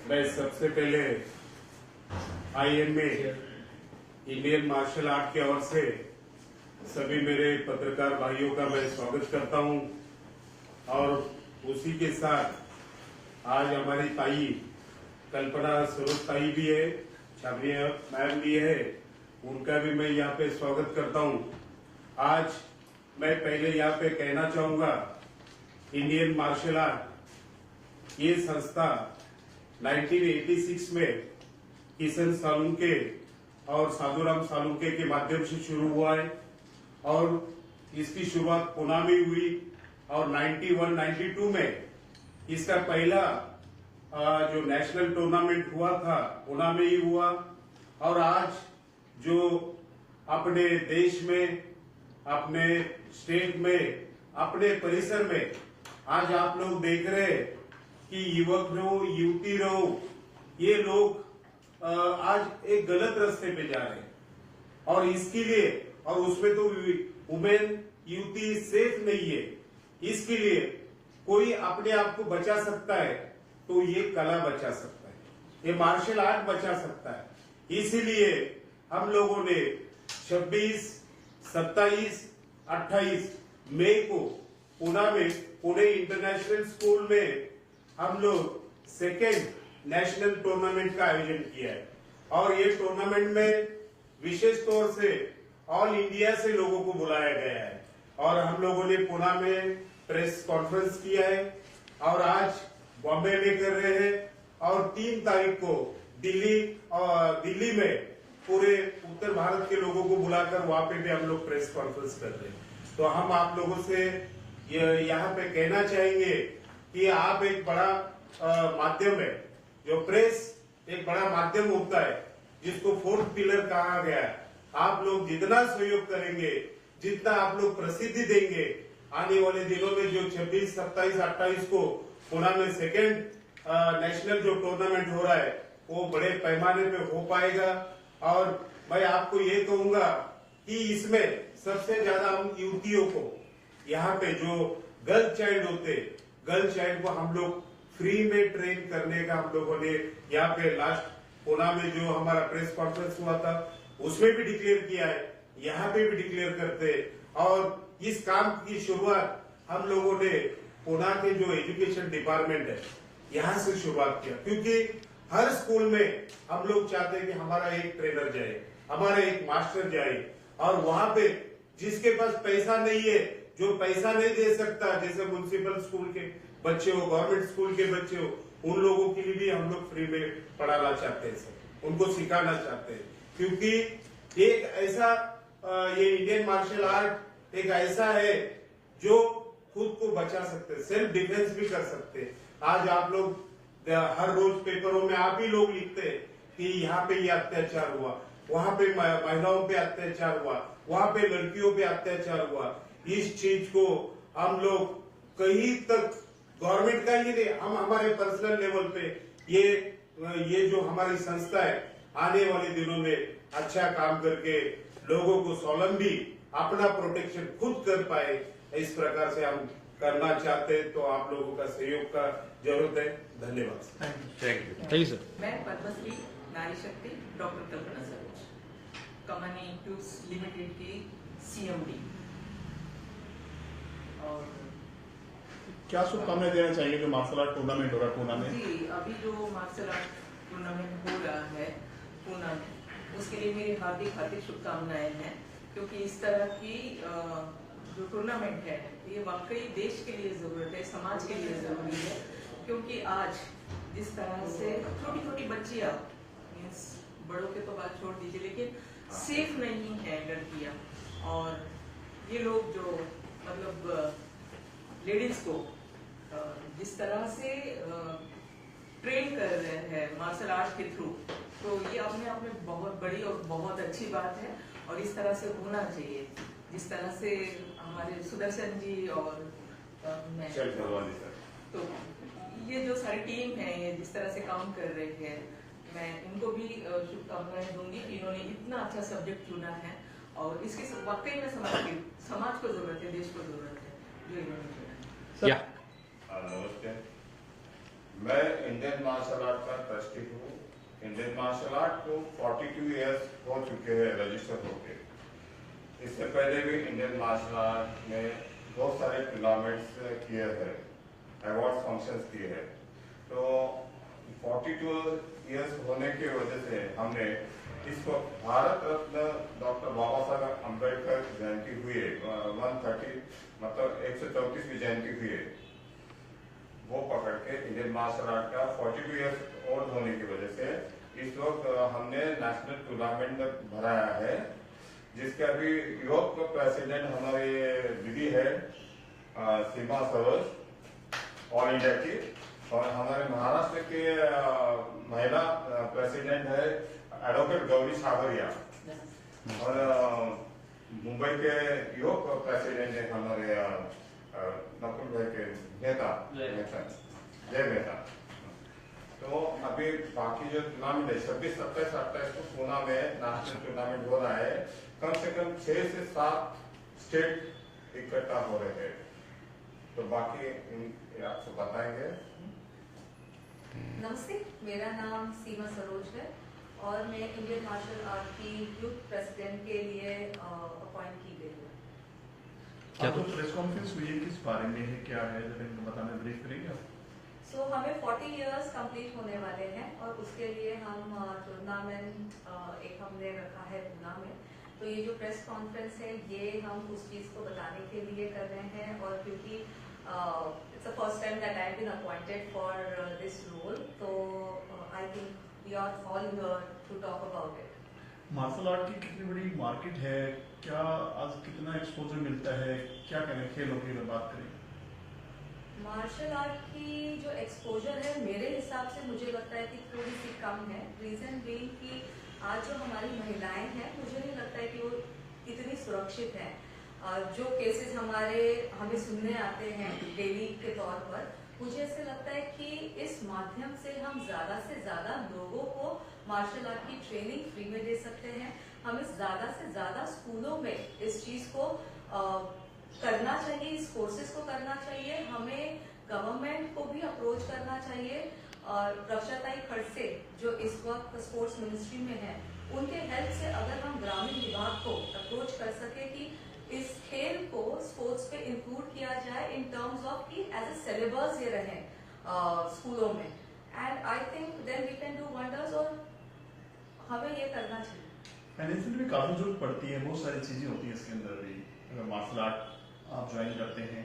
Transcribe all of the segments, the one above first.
मैं सबसे पहले IMA इंडियन मार्शल आर्ट की ओर से सभी मेरे पत्रकार भाइयों का मैं स्वागत करता हूं और उसी के साथ आज हमारी ताई कल्पना स्वरूप ताई भी है, छावनी मैम भी है, उनका भी मैं यहाँ पे स्वागत करता हूं। आज मैं पहले यहाँ पे कहना चाहूंगा, इंडियन मार्शल आर्ट ये संस्था 1986 में किशन सालुंके और साधुराम सालुंके के माध्यम से शुरू हुआ है और इसकी शुरुआत पुणे में हुई और 91-92 में इसका पहला जो नेशनल टूर्नामेंट हुआ था पुणे में ही हुआ। और आज जो अपने देश में, अपने स्टेट में, अपने परिसर में आज आप लोग देख रहे हैं कि युवक रहो, युवती रहो, ये लोग आज एक गलत रास्ते पे जा रहे हैं और इसके लिए, और उसमें तो वुमेन युवती सेफ नहीं है, इसके लिए कोई अपने आप को बचा सकता है तो ये कला बचा सकता है, ये मार्शल आर्ट बचा सकता है। इसीलिए हम लोगों ने 26, 27, 28 मई को पुणे इंटरनेशनल स्कूल में हम लोग सेकेंड नेशनल टूर्नामेंट का आयोजन किया है और ये टूर्नामेंट में विशेष तौर से ऑल इंडिया से लोगों को बुलाया गया है और हम लोगों ने पुणे में प्रेस कॉन्फ्रेंस किया है और आज बॉम्बे में कर रहे हैं और 3 तारीख को दिल्ली में पूरे उत्तर भारत के लोगों को बुलाकर वहां पे भी हम लोग प्रेस कॉन्फ्रेंस कर रहे हैं। तो हम आप लोगों से यहाँ पे कहना चाहेंगे कि आप एक बड़ा माध्यम है, जो प्रेस एक बड़ा माध्यम होता है जिसको 4th पिलर कहा गया है। आप लोग जितना सहयोग करेंगे, जितना आप लोग प्रसिद्धि देंगे, आने वाले दिनों में जो 26, 27, 28 को पुणे में सेकेंड नेशनल जो टूर्नामेंट हो रहा है वो बड़े पैमाने पे हो पाएगा। और मैं आपको ये कहूंगा कि इसमें सबसे ज्यादा हम युवतियों को, यहाँ पे जो गर्ल चाइल्ड होते, गर्ल चाइल्ड को हम लोग फ्री में ट्रेन करने का हम लोगों ने यहाँ पे लास्ट पुणे में जो हमारा प्रेस कॉन्फ्रेंस हुआ था उसमें भी डिक्लेयर किया है, यहाँ पे भी डिक्लेयर करते हैं। और इस काम की शुरुआत हम लोगों ने पुणे के जो एजुकेशन डिपार्टमेंट है यहाँ से शुरुआत किया, क्योंकि हर स्कूल में हम लोग चाहते हैं कि हमारा एक ट्रेनर जाए, हमारा एक मास्टर जाए और वहां पे जिसके पास पैसा नहीं है, जो पैसा नहीं दे सकता, जैसे म्युनिसिपल स्कूल के बच्चे हो, गवर्नमेंट स्कूल के बच्चे हो, उन लोगों के लिए भी हम लोग फ्री में पढ़ाना चाहते हैं सर, उनको सिखाना चाहते हैं। क्योंकि एक ऐसा ये इंडियन मार्शल आर्ट एक ऐसा है जो खुद को बचा सकते हैं, सेल्फ डिफेंस भी कर सकते हैं। आज आप लोग हर रोज पेपरों में आप ही लोग लिखते हैं कि यहाँ पे ये अत्याचार हुआ, वहां पे महिलाओं पे अत्याचार हुआ, वहां पे लड़कियों पे अत्याचार हुआ। इस चीज को हम लोग कहीं तक गवर्नमेंट का ही नहीं, हम हमारे पर्सनल लेवल पे ये जो हमारी संस्था है आने वाले दिनों में अच्छा काम करके लोगों को स्वावलंबी, अपना प्रोटेक्शन खुद कर पाए, इस प्रकार से हम करना चाहते हैं। तो आप लोगों का सहयोग का जरूरत है। धन्यवाद। Thank you sir. मैं पद्मश्री नारी शक्ति डॉक्टर कल्पना सरोज, कमानी ट्यूब्स लिमिटेड की CMD। और क्या शुभकामनाएं देना चाहिए जो मार्शल आर्ट टूर्नामेंट हो रहा है पुणे में? जी, अभी जो मार्शल आर्ट टूर्नामेंट हो रहा है पुणे में, उसके लिए मेरी हार्दिक शुभकामनाएं हैं, क्योंकि इस तरह की जो टूर्नामेंट है ये वाकई देश के लिए जरूरत है, समाज के लिए जरूरी है। क्योंकि आज जिस तरह से छोटी छोटी बच्चियां, मीन्स बड़ों के तो बात छोड़ दीजिए, लेकिन सेफ नहीं है लड़कियां, और ये लोग जो मतलब लेडीज को जिस तरह से ट्रेन कर रहे हैं मार्शल आर्ट के थ्रू, तो ये अपने आप में बहुत बड़ी और बहुत अच्छी बात है और इस तरह से होना चाहिए। जिस तरह से हमारे सुदर्शन जी और मैं, तो ये जो सारी टीम है ये जिस तरह से काम कर रही है, मैं इनको भी शुभकामनाएं दूंगी कि इन्होंने इतना अच्छा सब्जेक्ट चुना है और इसकी वाकई में समाज को जरूरत है, देश को जरूरत है जो इन्होंने चुना है। नमस्कार। मैं इंडियन मार्शल आर्ट का ट्रस्टी हूँ। इंडियन मार्शल आर्ट को 42 इयर्स हो चुके हैं रजिस्टर होके। इससे पहले भी इंडियन मार्शल आर्ट में बहुत सारे टूर्नामेंट्स किए हैं, अवार्ड फंक्शंस किए हैं। तो 42 इयर्स होने की वजह से हमने इसको भारत रत्न डॉक्टर बाबा साहब अम्बेडकर जयंती हुई है, 130 मतलब 134वीं जयंती हुई है, वो पकड़ के इंडियन मार्शल आर्ट का 42 इयर्स ओल्ड होने की वजह से इस वक्त हमने नेशनल टूर्नामेंट भराया है, जिसके अभी यूरोप का प्रेसिडेंट हमारे दीदी है सीमा सरोज ऑल इंडिया की, और हमारे महाराष्ट्र के महिला प्रेसिडेंट है एडवोकेट गौरी सागरिया, और मुंबई के यूरोप प्रेसिडेंट है हमारे नकुल भाई के नेता जय मेहता। तो अभी बाकी जो टूर्नामेंट है 26, 27, 28 को पूना में नेशनल टूर्नामेंट हो रहा है। कम से कम 6 से 7 स्टेट इकट्ठा हो रहे हैं, तो बाकी आपको बताएंगे। नमस्ते, मेरा नाम सीमा सरोज है और मैं इंडियन मार्शल आर्ट की यूथ प्रेसिडेंट के लिए अपॉइंट की गई हूँ। क्या तो प्रेस कॉन्फ्रेंस हुई है, किस बारे में है, क्या है, जरा बताना ब्रीफ करेंगे आप? सो हमें 40 इयर्स कंप्लीट होने वाले हैं और उसके लिए हम टूर्नामेंट एक हमने रखा है पूना में। तो ये जो प्रेस कॉन्फ्रेंस है ये हम उस चीज़ को बताने के लिए कर रहे हैं, और क्योंकि it's the first time that I have been appointed for this role, तो I think we are all here to talk about it. Martial art की कितनी बड़ी मार्केट है, क्या आज कितना एक्सपोजर मिलता है, क्या करें खेलों की अगर बात करें? मार्शल आर्ट की जो एक्सपोजर है मेरे हिसाब से मुझे लगता है कि थोड़ी सी कम है। रीजन बीइंग कि आज जो हमारी महिलाएं हैं मुझे नहीं लगता है कि वो इतनी सुरक्षित हैं। जो केसेस हमें सुनने आते हैं डेली के तौर पर, मुझे ऐसे लगता है कि इस माध्यम से हम ज्यादा से ज्यादा लोगों को मार्शल आर्ट की ट्रेनिंग फ्री में दे सकते हैं। हमें ज्यादा से ज्यादा स्कूलों में इस चीज को करना चाहिए, इस कोर्सेज को करना चाहिए। हमें गवर्नमेंट को भी अप्रोच करना चाहिए, और रक्षाताई खड़से जो इस वक्त स्पोर्ट्स मिनिस्ट्री में है, उनके हेल्प से अगर हम ग्रामीण विभाग को अप्रोच कर सके कि इस खेल को स्पोर्ट्स पे इंक्लूड किया जाए इन टर्म्स ऑफ कि एज ए सिलेबस ये रहे स्कूलों में, and I think then we can do wonders, और हमें ये करना चाहिए। फाइनेंशियल भी काफी जरूरत पड़ती है, बहुत सारी चीजें होती हैं इसके अंदर भी। अगर मार्शल आर्ट आप ज्वाइन करते हैं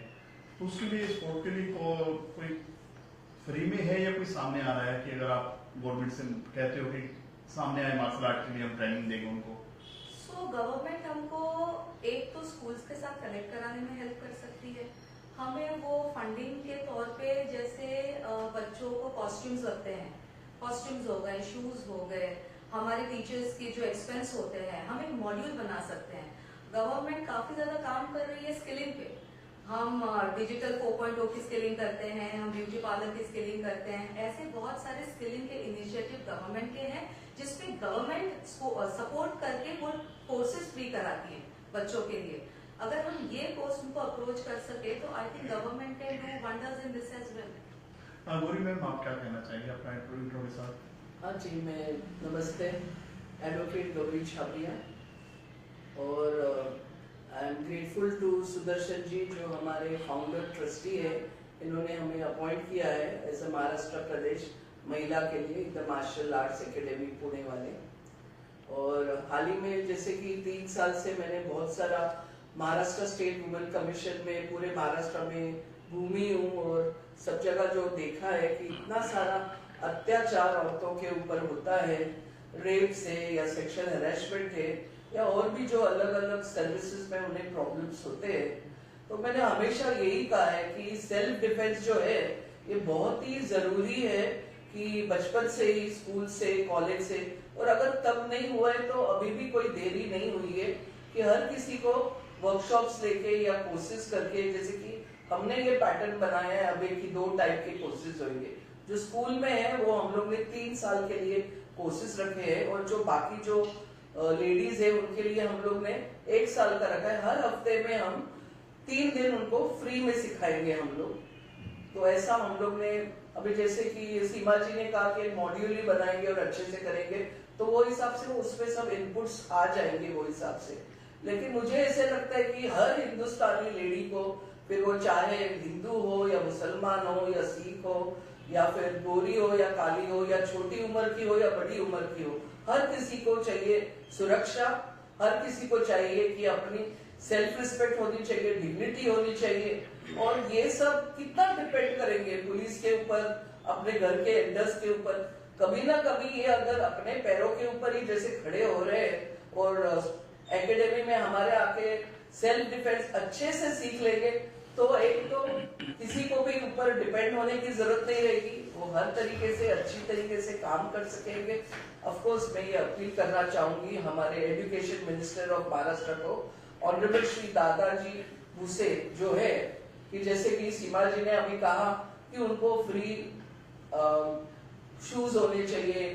तो उसके लिए स्पोर्ट के लिए कोई फ्री में है या कोई सामने आ रहा है कि अगर आप गवर्नमेंट से कहते हो कि सामने आए मार्शल आर्ट के लिए हम ट्रेनिंग देंगे उनको? सो गवर्नमेंट हमको एक तो स्कूल्स के साथ कनेक्ट कराने में हेल्प कर सकती है। हमें वो फंडिंग के तौर पे जैसे बच्चों को कॉस्ट्यूम्स लगते हैं, कॉस्ट्यूम्स हो गए, शूज हो गए, हमारे टीचर्स के जो एक्सपेंस होते हैं, हम एक मॉड्यूल बना सकते हैं। गवर्नमेंट काफी ज्यादा काम कर रही है स्किलिंग पे। हम डिजिटल 4.0 की स्किलिंग करते हैं, हम ब्यूटी पार्लर की स्किलिंग करते हैं। ऐसे बहुत सारे स्किलिंग के इनिशिएटिव गवर्नमेंट के हैं जिसमें गवर्नमेंट सपोर्ट करके वो कोर्सेज फ्री कराती है बच्चों के लिए। अगर हम ये कोर्स उनको अप्रोच कर सके तो I think government can do wonders in this as well. Gauri ma'am, आप क्या कहना चाहेंगे अपना इंट्रो के साथ? हाँ जी, मैं नमस्ते, एडवोकेट गौरी छाबरिया, और I am grateful to Sudarshan ji जो हमारे फाउंडर ट्रस्टी है। इन्होंने हमें अपॉइंट किया है एज ए महाराष्ट्र प्रदेश महिला के लिए the martial arts academy Pune वाले। और हाल ही में जैसे कि 3 साल से मैंने बहुत सारा महाराष्ट्र स्टेट वुमेन कमीशन में पूरे महाराष्ट्र में घूमी हूँ, और सब जगह जो देखा है कि इतना सारा अत्याचार औरतों के ऊपर होता है, रेप से या सेक्सुअल हैरेसमेंट है या और भी जो अलग अलग सर्विसेज में उन्हें प्रॉब्लम्स होते हैं। तो मैंने हमेशा यही कहा है कि सेल्फ डिफेंस जो है ये बहुत ही जरूरी है, कि बचपन से ही स्कूल से कॉलेज से, और अगर तब नहीं हुआ है तो अभी भी कोई देरी नहीं हुई है कि हर किसी को वर्कशॉप्स लेके या कोर्सेज करके, जैसे कि हमने ये पैटर्न बनाया है अभी कि 2 टाइप के कोर्सेज होंगे। जो स्कूल में है वो हम लोग ने 3 साल के लिए कोर्सेज रखे हैं, और जो बाकी जो लेडीज है उनके लिए हम लोग ने 1 साल का रखा है। हर हफ्ते में हम 3 दिन उनको फ्री में सिखाएंगे हम लोग। तो ऐसा हम लोग ने अभी जैसे कि सीमा जी ने कहा कि मॉड्यूल ही बनाएंगे और अच्छे से करेंगे, तो वो हिसाब से उसमें सब इनपुट्स आ जाएंगे वो हिसाब से। लेकिन मुझे ऐसे लगता है कि हर हिंदुस्तानी लेडी को, फिर वो चाहे हिंदू हो या मुसलमान हो या सिख हो या फिर गोरी हो या काली हो या छोटी उम्र की हो या बड़ी उम्र की हो, हर किसी को चाहिए सुरक्षा, हर किसी को चाहिए कि अपनी सेल्फ रिस्पेक्ट होनी चाहिए, डिग्निटी होनी चाहिए। और ये सब कितना डिपेंड करेंगे पुलिस के ऊपर, अपने घर के एल्डर्स के ऊपर। कभी ना कभी ये अगर अपने पैरों के ऊपर ही जैसे खड़े हो रहे हैं और एकेडमी में हमारे आके सेल्फ डिफेंस अच्छे से सीख लेंगे, तो एक तो किसी को भी ऊपर डिपेंड होने की जरूरत नहीं रहेगी, वो हर तरीके से अच्छी तरीके से काम कर सकेंगे। ऑफ कोर्स मैं ये अपील करना चाहूंगी हमारे एजुकेशन मिनिस्टर ऑफ महाराष्ट्र को, ऑनरेबल श्री दादाजी भूसे जो है, कि जैसे कि सीमा जी ने अभी कहा कि उनको फ्री शूज होने चाहिए,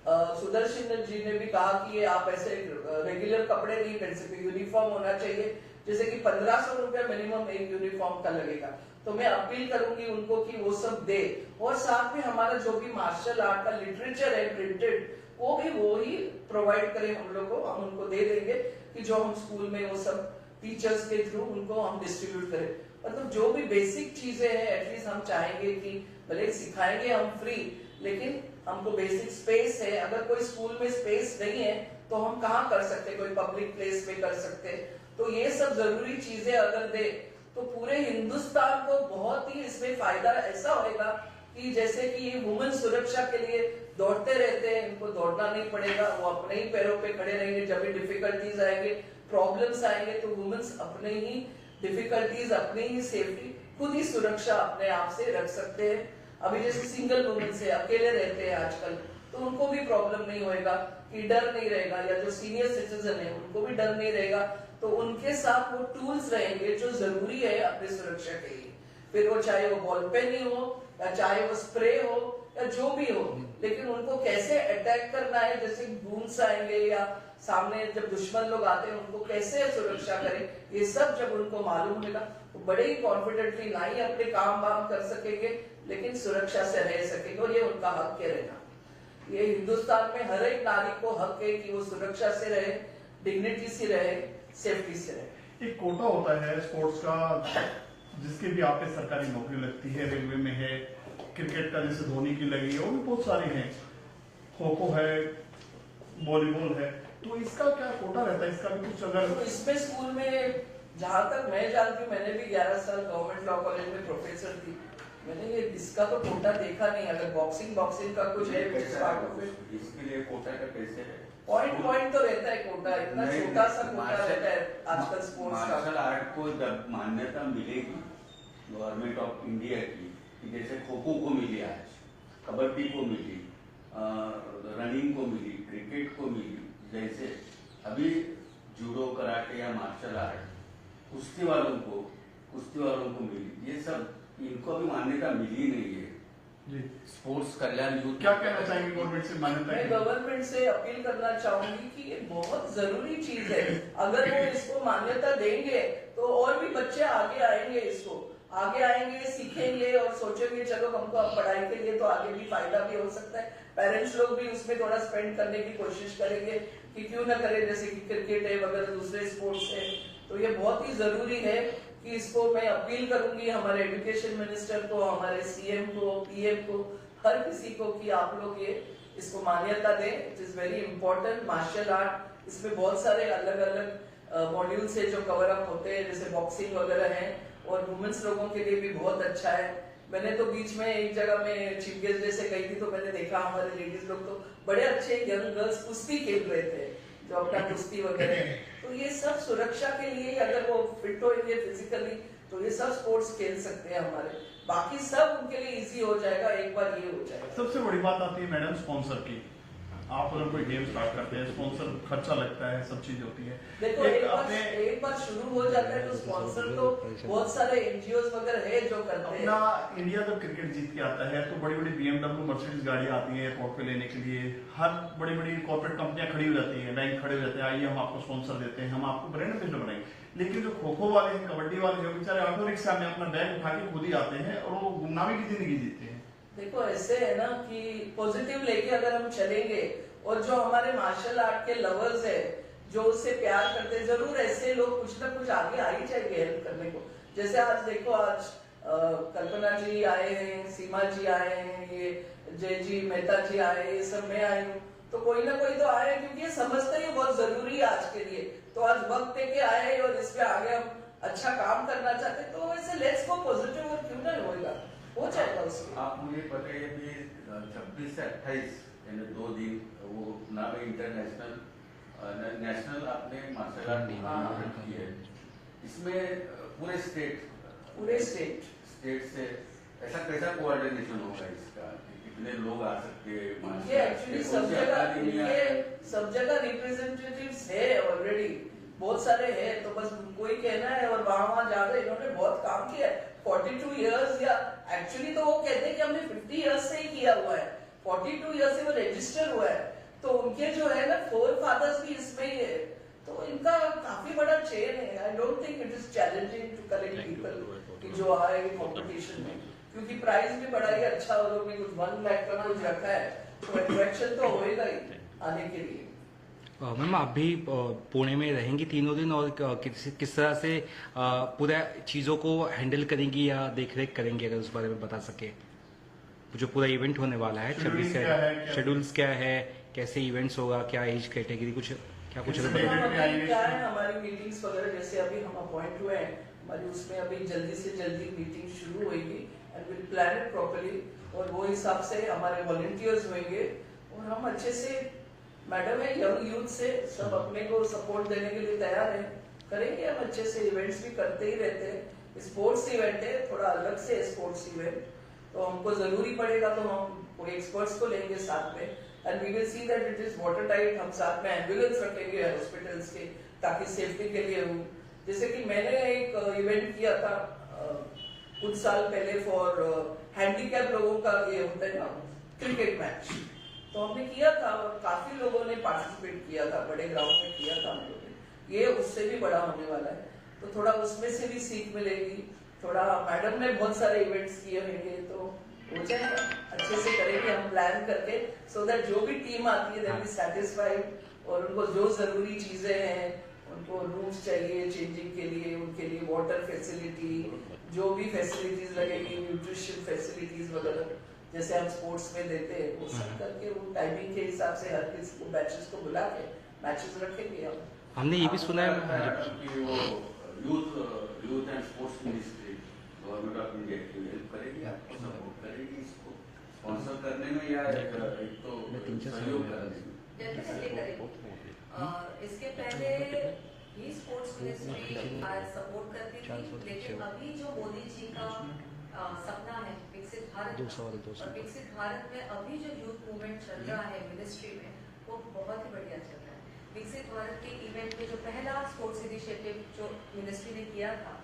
सुदर्शन जी ने भी कहा कि ये आप ऐसे रेगुलर कपड़े नहीं पहन सकते, यूनिफॉर्म होना चाहिए, जैसे कि 1500 रुपया मिनिमम एक यूनिफॉर्म का लगेगा। तो मैं अपील करूंगी उनको कि वो सब दे, और साथ में हमारा जो भी मार्शल आर्ट का लिटरेचर है प्रिंटेड, वो ही प्रोवाइड करें हम लोग को, हम उनको दे देंगे कि जो हम स्कूल में वो सब टीचर्स के थ्रू उनको हम डिस्ट्रीब्यूट करें। मतलब जो भी बेसिक चीजें हैं एटलीस्ट हम चाहेंगे कि भले सिखाएंगे हम फ्री, लेकिन हमको बेसिक स्पेस है, अगर कोई स्कूल में स्पेस नहीं है तो हम कहाँ कर सकते, कोई पब्लिक प्लेस में कर सकते। तो ये सब जरूरी चीजें अगर दे तो पूरे हिंदुस्तान को बहुत ही इसमें फायदा ऐसा होगा कि जैसे कि ये वुमेन सुरक्षा के लिए दौड़ते रहते हैं, इनको दौड़ना नहीं पड़ेगा, वो अपने ही पैरों पे खड़े रहेंगे। जब भी डिफिकल्टीज आएंगे, प्रॉब्लम्स आएंगे, तो वुमेन्स अपने ही डिफिकल्टीज, अपनी ही सेफ्टी, खुद ही सुरक्षा अपने आप से रख सकते हैं। अभी जैसे सिंगल वुमेन से अकेले रहते हैं आजकल, तो उनको भी प्रॉब्लम नहीं होएगा कि डर नहीं रहेगा, या जो सीनियर सिटीजन है उनको भी डर नहीं रहेगा। तो उनके साथ वो टूल्स रहेंगे जो जरूरी है अपनी सुरक्षा के लिए, फिर वो चाहे वो बॉल पेन ही हो या चाहे वो स्प्रे हो या जो भी हो, लेकिन उनको कैसे अटैक करना है, जैसे बूम्स आएंगे या सामने जब दुश्मन लोग आते हैं उनको कैसे सुरक्षा करें, ये सब जब उनको मालूम होगा तो बड़े ही कॉन्फिडेंटली ना ही अपने काम वाम कर सकेंगे, लेकिन सुरक्षा से रह सकेंगे। और ये उनका हक है रहना, ये हिंदुस्तान में हर एक नागरिक को हक है कि वो सुरक्षा से रहे, डिग्निटी से रहे, सेफ्टी से रहे। एक कोटा होता है स्पोर्ट्स का, जिसके भी आपके सरकारी नौकरी लगती है, रेलवे में है, क्रिकेट का जैसे धोनी की लगी है, और भी बहुत सारी हैं, खो खो है, वॉलीबॉल है, तो इसका क्या कोटा रहता है, इसका भी कुछ अगर? तो इसमें स्कूल में जहां तक मैं जानती हूँ, मैंने भी 11 साल गवर्नमेंट लॉ कॉलेज में प्रोफेसर थी, मैंने ये इसका तो कोटा देखा नहीं। अगर बॉक्सिंग का कुछ है इसके लिए कोटा का कैसे है? पॉइंट तो रहता है कोटा, इतना छोटा सा कोटा रहता है आजकल स्पोर्ट्स का। मार्शल आर्ट को जब मान्यता मिलेगी गवर्नमेंट ऑफ इंडिया की, जैसे खो खो को मिली, आज कबड्डी को मिली, रनिंग को मिली, क्रिकेट को मिली, जैसे अभी जूडो, कराटे या मार्शल आर्ट कुश्ती वालों को मिली, ये सब इनको अभी मान्यता मिली नहीं है। जी, स्पोर्ट्स कल्याण यूथ क्या कहना चाहेंगे गवर्नमेंट से मान्यता? मैं गवर्नमेंट से अपील करना चाहूंगी कि ये बहुत जरूरी चीज है, अगर वो इसको मान्यता देंगे तो और भी बच्चे आगे आएंगे, इसको आगे आएंगे, सीखेंगे और सोचेंगे चलो हमको अब पढ़ाई के लिए तो आगे भी फायदा भी हो सकता है। पेरेंट्स लोग भी उसमें थोड़ा स्पेंड करने की कोशिश करेंगे कि क्यों ना करें, जैसे कि क्रिकेट है वगैरह दूसरे स्पोर्ट्स है। तो ये बहुत ही जरूरी है कि इसको मैं अपील करूंगी हमारे एजुकेशन मिनिस्टर को, हमारे सीएम को, पीएम को, हर किसी को कि आप लोग ये इसको मान्यता दें। It is very important. Martial art, इसमें बहुत सारे अलग अलग मॉड्यूल्स है जो कवर अप होते हैं, जैसे बॉक्सिंग वगैरह है, और वुमेन्स लोगों के लिए भी बहुत अच्छा है। मैंने तो बीच में एक जगह में चीफ गेस्ट जैसे गई थी, तो मैंने देखा हमारे लेडीज लोग तो बड़े अच्छे यंग गर्ल्स कुश्ती खेल रहे थे, जो अपना कुश्ती वगैरह। तो ये सब सुरक्षा के लिए, अगर वो फिट होंगे फिजिकली तो ये सब स्पोर्ट्स खेल सकते हैं हमारे, बाकी सब उनके लिए इजी हो जाएगा एक बार ये हो जाएगा। सबसे बड़ी बात आती है मैडम स्पॉन्सर की। आप अगर कोई गेम स्टार्ट करते हैं, स्पॉन्सर खर्चा लगता है, सब चीज होती है। देखो एक बार शुरू हो जाता है तो स्पॉन्सर तो बहुत सारे एनजीओ वगैरह है जो करते हैं। अपना इंडिया जब क्रिकेट जीत के आता है तो बड़ी बड़ी BMW, मर्सिडीज गाड़ी आती है एयरपोर्ट पे लेने के लिए, हर बड़ी बड़ी कॉर्पोरेट कंपनियां खड़ी हो जाती है, बैंक खड़े हो जाते हैं, आइए हम आपको स्पॉन्सर देते हैं, हम आपको ब्रांड एम्बेसडर बनाएंगे। लेकिन जो खो खो वाले हैं, कबड्डी वाले हैं, बेचारे ऑटो रिक्शा में अपना बैग उठा के खुद ही आते हैं और वो गुमनामी की जिंदगी जीते हैं। देखो ऐसे है ना कि पॉजिटिव लेके अगर हम चलेंगे और जो हमारे मार्शल आर्ट के लवर्स है जो उससे प्यार करते हैं, जरूर ऐसे लोग कुछ ना कुछ आगे आ ही जाएंगे हेल्प करने को। जैसे आज देखो, आज कल्पना जी आए हैं, सीमा जी आए हैं, ये जय जी मेहता जी आए, ये सब मैं आई हूँ, तो कोई ना कोई तो आए क्योंकि ये समझते ही बहुत जरूरी है आज के लिए। तो आज वक्त देके आए और इसमें आगे हम अच्छा काम करना चाहते, तो वैसे लेट्स गो पॉजिटिव, और क्यों नहीं होगा, हो जाएगा उसमें। आप मुझे बताइए कि 26 से 28 यानी 2 दिन वो नाम इंटरनेशनल नेशनल आपने मार्शल आर्ट टूर्नामेंट की है, इसमें पूरे स्टेट से ऐसा कैसा कोऑर्डिनेशन होगा इसका, कितने लोग आ सकते हैं? ये एक्चुअली सब जगह रिप्रेजेंटेटिव्स है ऑलरेडी, बहुत सारे हैं, तो बस उनको ही कहना है और वहां जाकर इन्होंने बहुत काम किया है 42 इयर्स, या एक्चुअली तो वो कहते हैं कि हमने 50 इयर्स से ही किया हुआ है, 42 इयर्स से वो रजिस्टर हुआ है, तो उनके जो है ना 4 फादर्स भी इसमें ही है, तो इनका काफी बड़ा चेन है। I don't think it is challenging to collect people कि जो आए कंपटीशन में, क्योंकि प्राइस भी बड़ा ही अच्छा, और लोग ने कुछ 1 लाख का कुछ रखा है, तो अट्रैक्शन तो होएगा ही आने के लिए। मैम आप भी पुणे में रहेंगी 3 दिन, और किस तरह से पूरा चीज़ों को हैंडल करेंगी या देखरेख करेंगी, अगर उस बारे में बता सके। जो पूरा इवेंट होने वाला है 26 से, शेड्यूल्स क्या है, कैसे इवेंट्स होगा, क्या एज कैटेगरी, कुछ क्या है हमारी मीटिंग्स वगैरह, जैसे अभी हम अपॉइंट हुए हैं, हमारी उसमें अभी जल्दी से जल्दी मीटिंग शुरू होगी and will plan it properly, और वो हिसाब से हमारे वॉलंटियर्स होंगे, और हम अच्छे से, मैडम है यंग यूथ से सब अपने को सपोर्ट देने के लिए तैयार है, करेंगे हम अच्छे से। इवेंट्स भी करते ही रहते हैं, स्पोर्ट्स इवेंट है, थोड़ा अलग से स्पोर्ट्स इवेंट, तो हमको जरूरी पड़ेगा तो हम कोई एक्सपर्ट्स को लेंगे साथ में, and we will see that it is water tight. हम साथ में एम्बुलेंस रखेंगे हॉस्पिटल्स के, ताकि सेफ्टी के लिए हो। जैसे कि मैंने एक इवेंट किया था कुछ साल पहले फॉर हैंडीकैप लोगों का, ये होता है ना क्रिकेट मैच, तो हमने किया था और काफी लोगों ने पार्टिसिपेट किया था, बड़े ग्राउंड में किया था हम लोगों ने। ये उससे भी बड़ा होने वाला है, तो थोड़ा उसमें से भी सीख मिलेगी। थोड़ा मैडम ने बहुत सारे इवेंट्स किए होंगे, तो हो जाएगा, अच्छे से करेंगे हम प्लान करके, सो दैट जो भी टीम आती है दे बी सैटिस्फाइड, और उनको जो जरूरी चीजें हैं, उनको रूम्स चाहिए चेंजिंग के लिए, उनके लिए वाटर फैसिलिटी, जो भी फैसिलिटीज लगेगी, न्यूट्रिशन फैसिलिटीज वगैरह जैसे हम स्पोर्ट्स में देते हैं, वो सब करके वो टाइमिंग के हिसाब से हर किसी को बैचेस को बुला के मैचेस रखेंगे हम। हमने ये भी सुना है कि वो youth and sports ministry government of India की हेल्प करेगी, आपको सपोर्ट करेगी इसको स्पॉन्सर करने में, या एक तो सहयोग करने में? डेफिनेटली करेंगे। इसके पहले ही स्पोर्ट्स मिनिस्ट्री सपोर्ट करती थी, लेकिन अभी जो मोदी जी का सपना है विकसित भारत, और विकसित भारत में अभी जो यूथ मूवमेंट चल रहा है मिनिस्ट्री में, वो बहुत ही बढ़िया चल रहा है। विकसित भारत के इवेंट में जो पहला स्पोर्ट्स इनिशिएटिव जो मिनिस्ट्री ने किया था,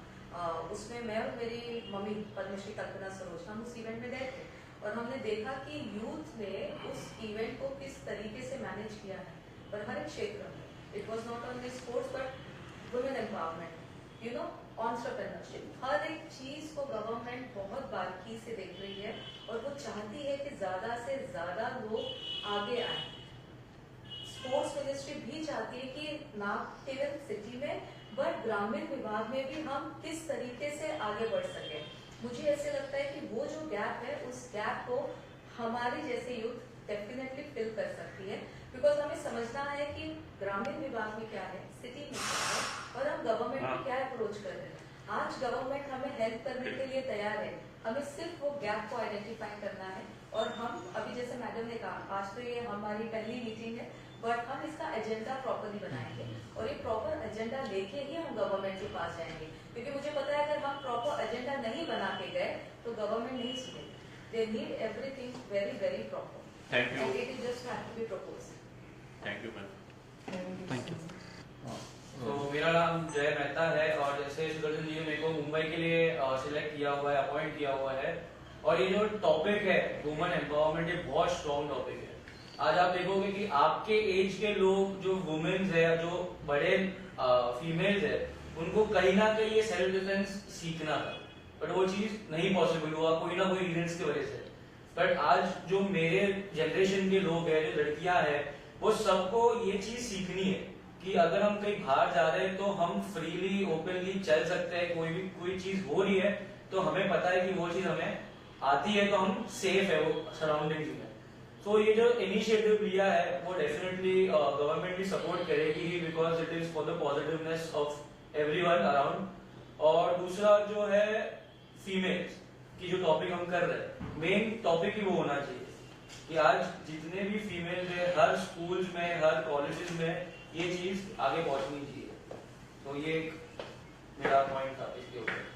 उसमें मैं और मेरी मम्मी पद्मश्री कल्पना सरोज हम उस इवेंट में गए थे, और हमने देखा कि यूथ ने उस इवेंट को किस तरीके से मैनेज किया है, और हर एक क्षेत्र में। It was not only sports but women empowerment, you know, entrepreneurship, हर एक चीज को गवर्नमेंट बहुत बारीकी से देख रही है, और वो चाहती है कि ज्यादा से ज्यादा लोग आगे आए। स्पोर्ट्स मिनिस्ट्री भी चाहती है कि ना केवल सिटी में बट ग्रामीण विभाग में भी हम किस तरीके से आगे बढ़ सके। मुझे ऐसे लगता है कि वो जो गैप है, उस गैप को हमारे जैसे यूथ डेफिनेटली फिल कर सकती है, बिकॉज हमें समझना है कि ग्रामीण विभाग में क्या है, सिटी में क्या है, और हम गवर्नमेंट में क्या अप्रोच कर रहे हैं। आज गवर्नमेंट हमें हेल्प करने के लिए तैयार है, हमें सिर्फ वो गैप को आइडेंटिफाई करना है, और हम अभी जैसे मैडम ने कहा, आज तो ये हमारी पहली मीटिंग है, बट हम इसका एजेंडा प्रॉपरली बनाएंगे, और एक प्रॉपर एजेंडा लेके ही हम गवर्नमेंट के पास जाएंगे, क्योंकि मुझे पता है अगर हम प्रॉपर एजेंडा नहीं बना के गए तो गवर्नमेंट नहीं सुनेगी। They need everything very very proper, thank you, it is just have to be proposed. Thank you ma'am. Thank you. तो मेरा नाम जय मेहता है, और जैसे सुदर्शन जी ने मेरे को मुंबई के लिए सिलेक्ट किया हुआ है, अपॉइंट किया हुआ है, और ये जो टॉपिक है वुमेन एम्पावरमेंट, ये बहुत स्ट्रॉन्ग टॉपिक है। आज आप देखोगे कि आपके एज के लोग जो वुमेन्स है, जो बड़े फीमेल्स है, उनको कहीं ना कहीं ये सेल्फ डिफेंस सीखना था, बट वो चीज नहीं पॉसिबल हुआ कोई ना कोई रीजंस की वजह से। बट आज जो मेरे जनरेशन के लोग हैं, जो लड़कियां हैं, वो सबको ये चीज सीखनी है कि अगर हम कहीं बाहर जा रहे हैं तो हम फ्रीली ओपनली चल सकते हैं, कोई चीज हो रही है तो हमें पता है कि वो चीज हमें आती है, तो हम सेफ है वो सराउंडिंग्स में। तो ये जो इनिशिएटिव लिया है वो डेफिनेटली गवर्नमेंट भी सपोर्ट करेगी ही, because it is for the positiveness of everyone around. और दूसरा जो है फीमेल्स की जो टॉपिक हम कर रहे हैं, मेन टॉपिक ही वो होना चाहिए कि आज जितने भी फीमेल है हर स्कूल्स में, हर कॉलेजेस में ये चीज आगे पहुंचनी चाहिए। तो ये मेरा पॉइंट था इसके ऊपर।